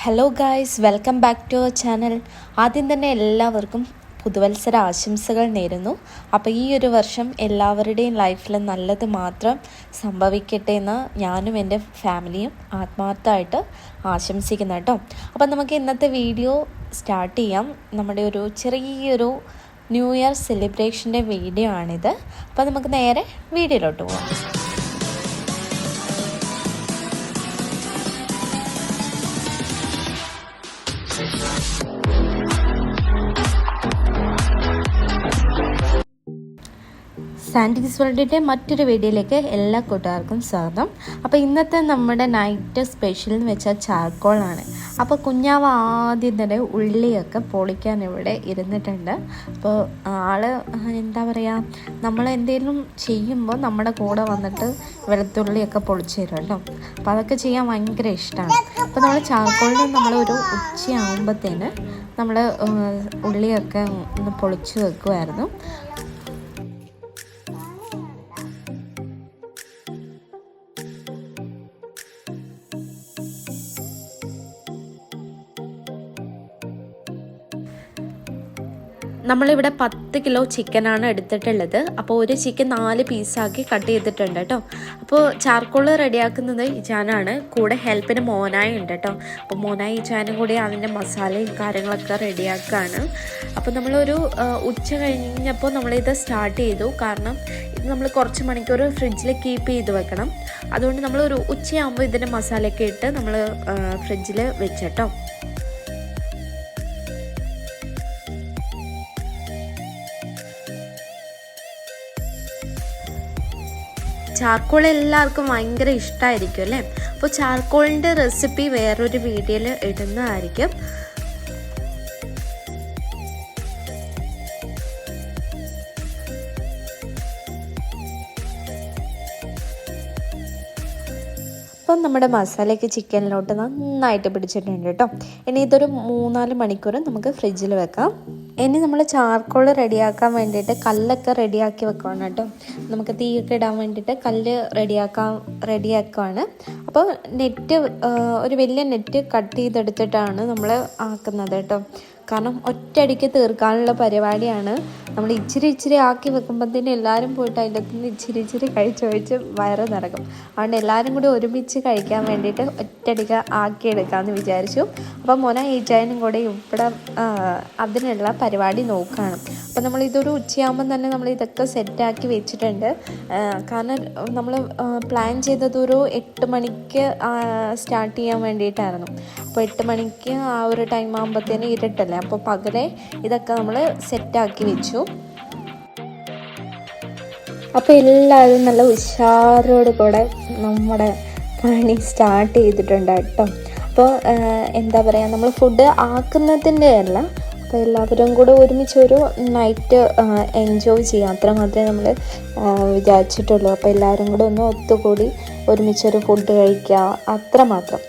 Hello guys, welcome back to our channel. ആദ്യം തന്നെ എല്ലാവർക്കും പുതുവത്സര ആശംസകൾ നേരുന്നു. അപ്പോൾ ഈ ഒരു വർഷം എല്ലാവരുടെയും ലൈഫിൽ നല്ലത് മാത്രം സംഭവിക്കട്ടെ എന്ന് ഞാനും എൻ്റെ ഫാമിലിയും ആത്മാർത്ഥമായിട്ട് ആശംസിക്കുന്നു കേട്ടോ. അപ്പോൾ നമുക്ക് ഇന്നത്തെ വീഡിയോ സ്റ്റാർട്ട് ചെയ്യാം. നമ്മുടെ ഒരു ചെറിയൊരു ന്യൂ ഇയർ സെലിബ്രേഷൻ്റെ വീഡിയോ ആണിത്. അപ്പോൾ നമുക്ക് നേരെ വീഡിയോയിലോട്ട് പോകാം. സാൻഡീസ് വേൾഡിൻ്റെ മറ്റൊരു വീഡിയോയിലേക്ക് എല്ലാ കൂട്ടുകാർക്കും സ്വാഗതം. അപ്പോൾ ഇന്നത്തെ നമ്മുടെ നൈറ്റ് സ്പെഷ്യൽ എന്ന് വെച്ചാൽ ചാർക്കോളാണ്. അപ്പോൾ കുഞ്ഞാവ് ആദ്യം തന്നെ ഉള്ളിയൊക്കെ പൊളിക്കാൻ ഇവിടെ ഇരുന്നിട്ടുണ്ട്. അപ്പോൾ ആള് എന്താ പറയുക, നമ്മൾ എന്തെങ്കിലും ചെയ്യുമ്പോൾ നമ്മുടെ കൂടെ വന്നിട്ട് വെളുത്തുള്ളിയൊക്കെ പൊളിച്ച് തരും കേട്ടോ. അപ്പോൾ അതൊക്കെ ചെയ്യാൻ ഭയങ്കര ഇഷ്ടമാണ്. അപ്പോൾ നമ്മൾ ചാർക്കോളിന് നമ്മളൊരു ഉച്ചയാകുമ്പോഴത്തേന് നമ്മൾ ഉള്ളിയൊക്കെ ഒന്ന് പൊളിച്ച് വെക്കുമായിരുന്നു. നമ്മളിവിടെ 10 കിലോ ചിക്കനാണ് എടുത്തിട്ടുള്ളത്. അപ്പോൾ ഒരു ചിക്കൻ 4 പീസാക്കി കട്ട് ചെയ്തിട്ടുണ്ട് കേട്ടോ. അപ്പോൾ ചാർക്കോൾ റെഡിയാക്കുന്നത് ഇജാനാണ്, കൂടെ ഹെൽപ്പിന് മോനായി ഉണ്ട് കേട്ടോ. അപ്പോൾ മോനായി ഇജാനും കൂടി അതിൻ്റെ മസാലയും കാര്യങ്ങളൊക്കെ റെഡിയാക്കുകയാണ്. അപ്പോൾ നമ്മളൊരു ഉച്ച കഴിഞ്ഞപ്പോൾ നമ്മളിത് സ്റ്റാർട്ട് ചെയ്തു. കാരണം ഇത് നമ്മൾ കുറച്ച് മണിക്കൂർ ഫ്രിഡ്ജിൽ കീപ്പ് ചെയ്ത് വെക്കണം. അതുകൊണ്ട് നമ്മളൊരു ഉച്ചയാകുമ്പോൾ ഇതിൻ്റെ മസാലയൊക്കെ ഇട്ട് നമ്മൾ ഫ്രിഡ്ജിൽ വെച്ചിട്ടോ. ചാർക്കോൾ എല്ലാവർക്കും ഭയങ്കര ഇഷ്ടമായിരിക്കും അല്ലേ. അപ്പോൾ ചാർക്കോളിൻ്റെ റെസിപ്പി വേറൊരു വീഡിയോയിൽ ഇടുന്നതായിരിക്കും. അപ്പം നമ്മുടെ മസാലയൊക്കെ ചിക്കനിലോട്ട് നന്നായിട്ട് പിടിച്ചിട്ടുണ്ട് കേട്ടോ. ഇനി ഇതൊരു 3-4 മണിക്കൂർ നമുക്ക് ഫ്രിഡ്ജിൽ വെക്കാം. ഇനി നമ്മൾ ചാർക്കോൾ റെഡിയാക്കാൻ കല്ലൊക്കെ റെഡിയാക്കി വെക്കുകയാണ് കേട്ടോ. നമുക്ക് തീയൊക്കെ ഇടാൻ വേണ്ടിയിട്ട് കല്ല് റെഡിയാക്കുകയാണ്. അപ്പോൾ നെറ്റ് ഒരു വലിയ നെറ്റ് കട്ട് ചെയ്തെടുത്തിട്ടാണ് നമ്മൾ ആക്കുന്നത് കേട്ടോ. കാരണം ഒറ്റയടിക്ക് തീർക്കാനുള്ള പരിപാടിയാണ്. നമ്മൾ ഇച്ചിരി ആക്കി വെക്കുമ്പോഴത്തേന് എല്ലാവരും പോയിട്ട് അതിൻ്റെ അകത്തുനിന്ന് ഇച്ചിരി കഴിച്ച് വയറ് നിറക്കും. അതുകൊണ്ട് എല്ലാവരും കൂടി ഒരുമിച്ച് കഴിക്കാൻ വേണ്ടിയിട്ട് ഒറ്റയടിക്ക് ആക്കിയെടുക്കാമെന്ന് വിചാരിച്ചു. അപ്പോൾ മോന ഈജാനും കൂടെ ഇവിടെ അതിനുള്ള പരിപാടി നോക്കുകയാണ്. അപ്പോൾ നമ്മളിതൊരു ഉച്ചയാകുമ്പം തന്നെ നമ്മൾ ഇതൊക്കെ സെറ്റാക്കി വെച്ചിട്ടുണ്ട്. കാരണം നമ്മൾ പ്ലാൻ ചെയ്തത് ഒരു 8 മണിക്ക് സ്റ്റാർട്ട് ചെയ്യാൻ വേണ്ടിയിട്ടായിരുന്നു. അപ്പോൾ 8 മണിക്ക് ആ ഒരു ടൈം ആകുമ്പോഴത്തേന് ഇരുട്ടല്ലേ. അപ്പോൾ പകലെ ഇതൊക്കെ നമ്മൾ സെറ്റാക്കി വെച്ചു. അപ്പോൾ എല്ലാവരും നല്ല ഉഷാറോട് കൂടെ നമ്മുടെ പണി സ്റ്റാർട്ട് ചെയ്തിട്ടുണ്ട് കേട്ടോ. അപ്പോൾ എന്താ പറയുക, നമ്മൾ ഫുഡ് ആക്കുന്നതിൻ്റെ അല്ല, അപ്പോൾ എല്ലാവരും കൂടെ ഒരുമിച്ചൊരു നൈറ്റ് എൻജോയ് ചെയ്യാം, അത്ര മാത്രമേ നമ്മൾ വിചാരിച്ചിട്ടുള്ളൂ. അപ്പോൾ എല്ലാവരും കൂടെ ഒന്ന് ഒത്തുകൂടി ഒരുമിച്ചൊരു ഫുഡ് കഴിക്കുക, അത്ര മാത്രം.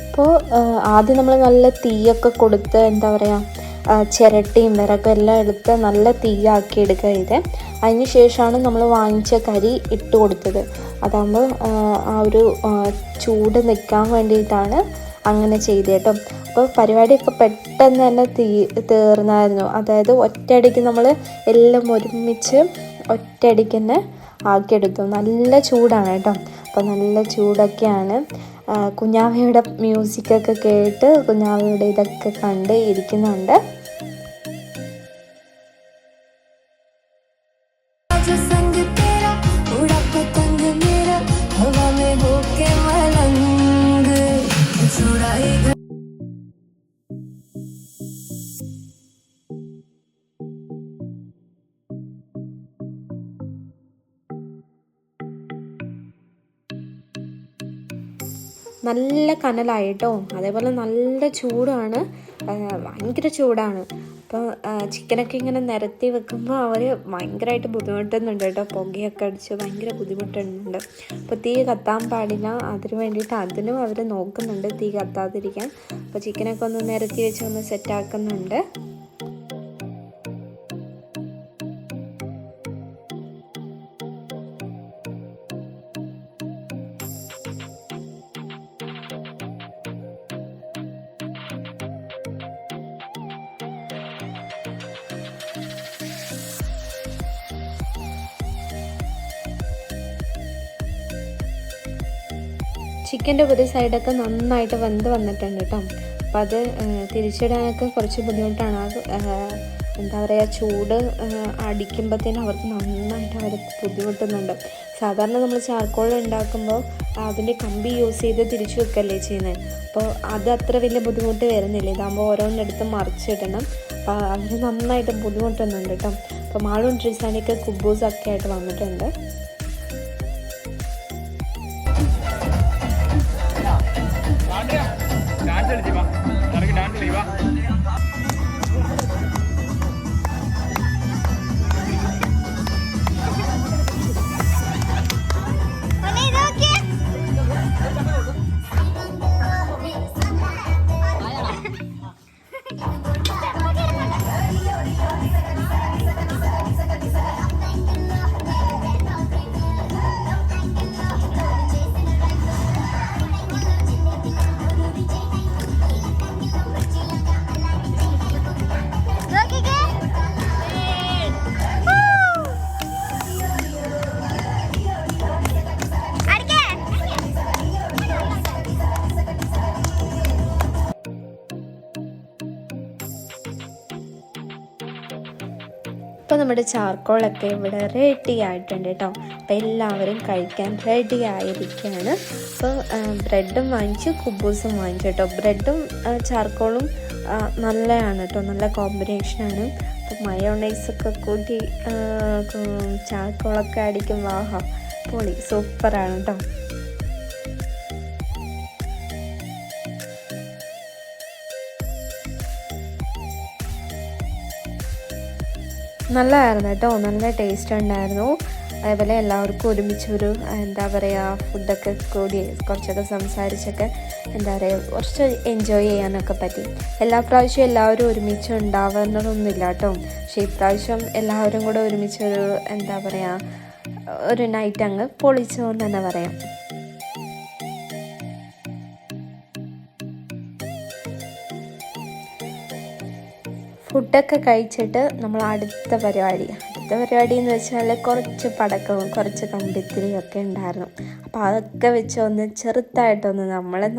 അപ്പോൾ ആദ്യം നമ്മൾ നല്ല തീയൊക്കെ കൊടുത്ത് എന്താ പറയുക, ചിരട്ടിയും വിറകും എല്ലാം എടുത്ത് നല്ല തീയാക്കി എടുക്കുക ചെയ്തേ. അതിന് ശേഷമാണ് നമ്മൾ വാങ്ങിച്ച കരി ഇട്ട് കൊടുത്തത്. അതാകുമ്പോൾ ആ ഒരു ചൂട് നിൽക്കാൻ വേണ്ടിയിട്ടാണ് അങ്ങനെ ചെയ്തത് കേട്ടോ. അപ്പോൾ പരിപാടിയൊക്കെ പെട്ടെന്ന് തന്നെ തീർന്നായിരുന്നു. അതായത് ഒറ്റയടിക്ക് നമ്മൾ എല്ലാം ഒരുമിച്ച് ഒറ്റയടിക്ക് തന്നെ ആക്കിയെടുത്തു. നല്ല ചൂടാണ് കേട്ടോ. അപ്പോൾ നല്ല ചൂടൊക്കെയാണ്. കുഞ്ഞാവയുടെ മ്യൂസിക്കൊക്കെ കേട്ട് കുഞ്ഞാവയുടെ ഇതൊക്കെ കണ്ട് ഇരിക്കുന്നുണ്ട്. നല്ല കനലായിട്ടോ, അതേപോലെ നല്ല ചൂടാണ്, ഭയങ്കര ചൂടാണ്. അപ്പോൾ ചിക്കനൊക്കെ ഇങ്ങനെ നിരത്തി വെക്കുമ്പോൾ അവർ ഭയങ്കരമായിട്ട് ബുദ്ധിമുട്ടുന്നുണ്ട് കേട്ടോ. പുകയൊക്കെ അടിച്ച് ഭയങ്കര ബുദ്ധിമുട്ടുന്നുണ്ട്. അപ്പോൾ തീ കത്താൻ പാടില്ല, അതിന് വേണ്ടിയിട്ട് അതിനും അവർ നോക്കുന്നുണ്ട് തീ കത്താതിരിക്കാൻ. അപ്പോൾ ചിക്കനൊക്കെ ഒന്ന് നിരത്തി വെച്ച് ഒന്ന് സെറ്റാക്കുന്നുണ്ട്. ചിക്കൻ്റെ ഒരു സൈഡൊക്കെ നന്നായിട്ട് വെന്ത് വന്നിട്ടുണ്ട് കേട്ടോ. അപ്പം അത് തിരിച്ചിടാനൊക്കെ കുറച്ച് ബുദ്ധിമുട്ടാണ്. എന്താ പറയുക, ചൂട് അടിക്കുമ്പോഴത്തേനും അവർക്ക് നന്നായിട്ട് ബുദ്ധിമുട്ടുന്നുണ്ട്. സാധാരണ നമ്മൾ ചാർക്കോൾ ഉണ്ടാക്കുമ്പോൾ അതിൻ്റെ കമ്പി യൂസ് ചെയ്ത് തിരിച്ചു വെക്കല്ലേ ചെയ്യുന്നത്. അപ്പോൾ അത് അത്ര വലിയ ബുദ്ധിമുട്ട് വരുന്നില്ല. ഇതാകുമ്പോൾ ഓരോന്നെടുത്ത് മറിച്ചിടണം. അപ്പോൾ അവർ നന്നായിട്ട് ബുദ്ധിമുട്ടുന്നുണ്ട് കേട്ടോ. അപ്പോൾ മാളും ട്രിസാനിയൊക്കെ കുബൂസൊക്കെ ആയിട്ട് വന്നിട്ടുണ്ട്. അപ്പോൾ നമ്മുടെ ചാർക്കോളൊക്കെ ഇവിടെ റെഡി ആയിട്ടുണ്ട് കേട്ടോ. അപ്പോൾ എല്ലാവരും കഴിക്കാൻ റെഡി ആയിരിക്കുകയാണ്. അപ്പോൾ ബ്രെഡും വാങ്ങിച്ചു, കുബൂസും വാങ്ങിച്ചു കേട്ടോ. ബ്രെഡും ചാർക്കോളും നല്ലതാണ് കേട്ടോ, നല്ല കോമ്പിനേഷനാണ്. അപ്പോൾ മയോണൈസൊക്കെ കൂട്ടി ചാർക്കോളൊക്കെ അടിക്കുമ്പോൾ ആഹാ പൊളി, സൂപ്പറാണ് കേട്ടോ. നല്ലതായിരുന്നു കേട്ടോ, നല്ല ടേസ്റ്റ് ഉണ്ടായിരുന്നു. അതേപോലെ എല്ലാവർക്കും ഒരുമിച്ചൊരു എന്താ പറയുക, ഫുഡൊക്കെ കൂടി കുറച്ചൊക്കെ സംസാരിച്ചൊക്കെ എന്താ പറയുക, കുറച്ച് എൻജോയ് ചെയ്യാനൊക്കെ പറ്റി. എല്ലാ പ്രാവശ്യവും എല്ലാവരും ഒരുമിച്ച് ഉണ്ടാവുന്നതൊന്നുമില്ല കേട്ടോ. പക്ഷേ ഇപ്രാവശ്യം എല്ലാവരും കൂടെ ഒരുമിച്ചൊരു എന്താ പറയുക, ഒരു നൈറ്റ് അങ്ങ് പൊളിച്ചോ എന്ന് തന്നെ പറയാം. ഫുഡൊക്കെ കഴിച്ചിട്ട് നമ്മൾ അടുത്ത പരിപാടി എന്ന് വെച്ചാൽ കുറച്ച് പടക്കവും കുറച്ച് കമ്പിത്തിരിയും ഒക്കെ ഉണ്ടായിരുന്നു. അപ്പോൾ അതൊക്കെ വെച്ച് ഒന്ന് ചെറുതായിട്ടൊന്ന്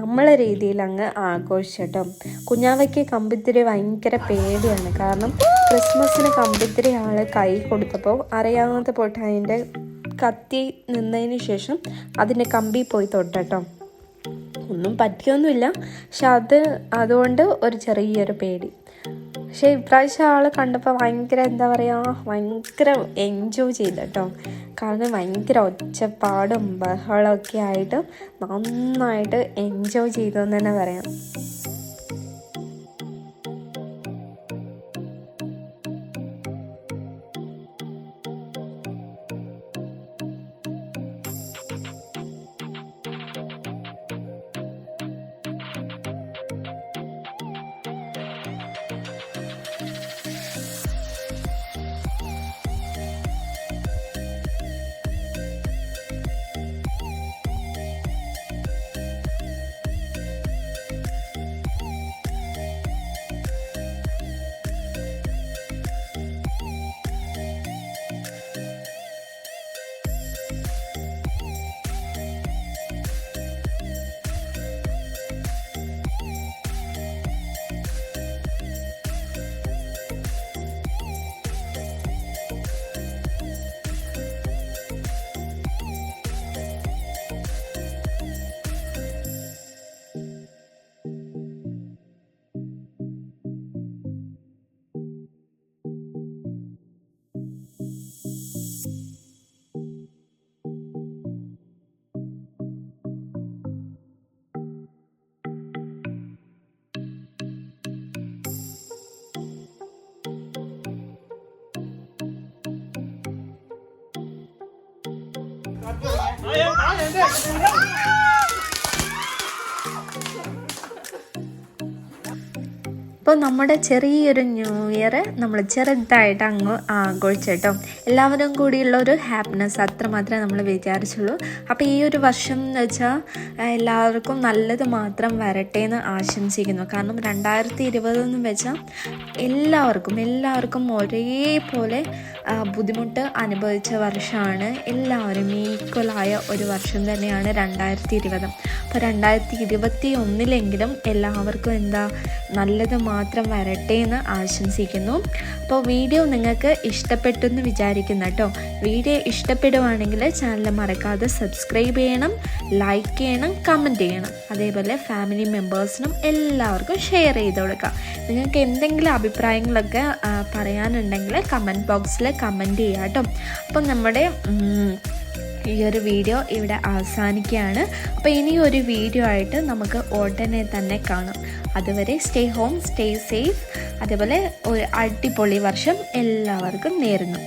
നമ്മളെ രീതിയിൽ അങ്ങ് ആഘോഷിച്ചിട്ടോ. കുഞ്ഞാവയ്ക്ക് കമ്പിത്തിരി ഭയങ്കര പേടിയാണ്. കാരണം ക്രിസ്മസിന് കമ്പിത്തിരി ആൾ കൈ കൊടുത്തപ്പോൾ അറിയാവുന്നത് പോയിട്ട് അതിൻ്റെ കത്തി നിന്നതിന് ശേഷം അതിൻ്റെ കമ്പി പോയി തൊട്ടോ. ഒന്നും പറ്റിയൊന്നുമില്ല, പക്ഷെ അതുകൊണ്ട് ഒരു ചെറിയൊരു പേടി. പക്ഷേ ഇപ്രാവശ്യം ആൾ കണ്ടപ്പോൾ ഭയങ്കര എന്താ പറയുക, ഭയങ്കര എൻജോയ് ചെയ്തു കേട്ടോ. കാരണം ഭയങ്കര ഒച്ചപ്പാടും ബഹളമൊക്കെ ആയിട്ട് നന്നായിട്ട് എൻജോയ് ചെയ്തു എന്ന് തന്നെ പറയാം. അപ്പോൾ നമ്മുടെ ചെറിയൊരു ന്യൂ ഇയർ നമ്മൾ ചെറുതായിട്ട് അങ്ങ് ആഘോഷിച്ചേട്ടോ. എല്ലാവരും കൂടിയുള്ള ഒരു ഹാപ്പിനെസ് അത്രമാത്രമേ നമ്മൾ വിചാരിച്ചുള്ളൂ. അപ്പോൾ ഈ ഒരു വർഷം എന്ന് വെച്ചാൽ എല്ലാവർക്കും നല്ലത് മാത്രം വരട്ടെ എന്ന് ആശംസിക്കുന്നു. കാരണം 2020 എന്ന് വെച്ചാൽ എല്ലാവർക്കും ഒരേപോലെ ബുദ്ധിമുട്ട് അനുഭവിച്ച വർഷമാണ്. എല്ലാവരും ഈക്വലായ ഒരു വർഷം തന്നെയാണ് 2020. അപ്പോൾ 2021 എല്ലാവർക്കും നല്ലത് മാത്രം വരട്ടെ എന്ന് ആശംസിക്കുന്നു. അപ്പോൾ വീഡിയോ നിങ്ങൾക്ക് ഇഷ്ടപ്പെട്ടെന്ന് വിചാരിക്കുന്നു കേട്ടോ. വീഡിയോ ഇഷ്ടപ്പെടുവാണെങ്കിൽ ചാനൽ മറക്കാതെ സബ്സ്ക്രൈബ് ചെയ്യണം, ലൈക്ക് ചെയ്യണം, കമൻറ്റ് ചെയ്യണം. അതേപോലെ ഫാമിലി മെമ്പേഴ്സിനും എല്ലാവർക്കും ഷെയർ ചെയ്ത് കൊടുക്കാം. നിങ്ങൾക്ക് എന്തെങ്കിലും അഭിപ്രായങ്ങളൊക്കെ പറയാനുണ്ടെങ്കിൽ കമൻറ്റ് ബോക്സിൽ കമൻറ്റ് ചെയ്യാം കേട്ടോ. അപ്പം നമ്മുടെ ഈ ഒരു വീഡിയോ ഇവിടെ അവസാനിക്കുകയാണ്. അപ്പോൾ ഇനി ഒരു വീഡിയോ ആയിട്ട് നമുക്ക് ഉടനെ തന്നെ കാണാം. അതുവരെ സ്റ്റേ ഹോം, സ്റ്റേ സേഫ്. അതേപോലെ ഒരു അടിപൊളി വർഷം എല്ലാവർക്കും നേരുന്നു.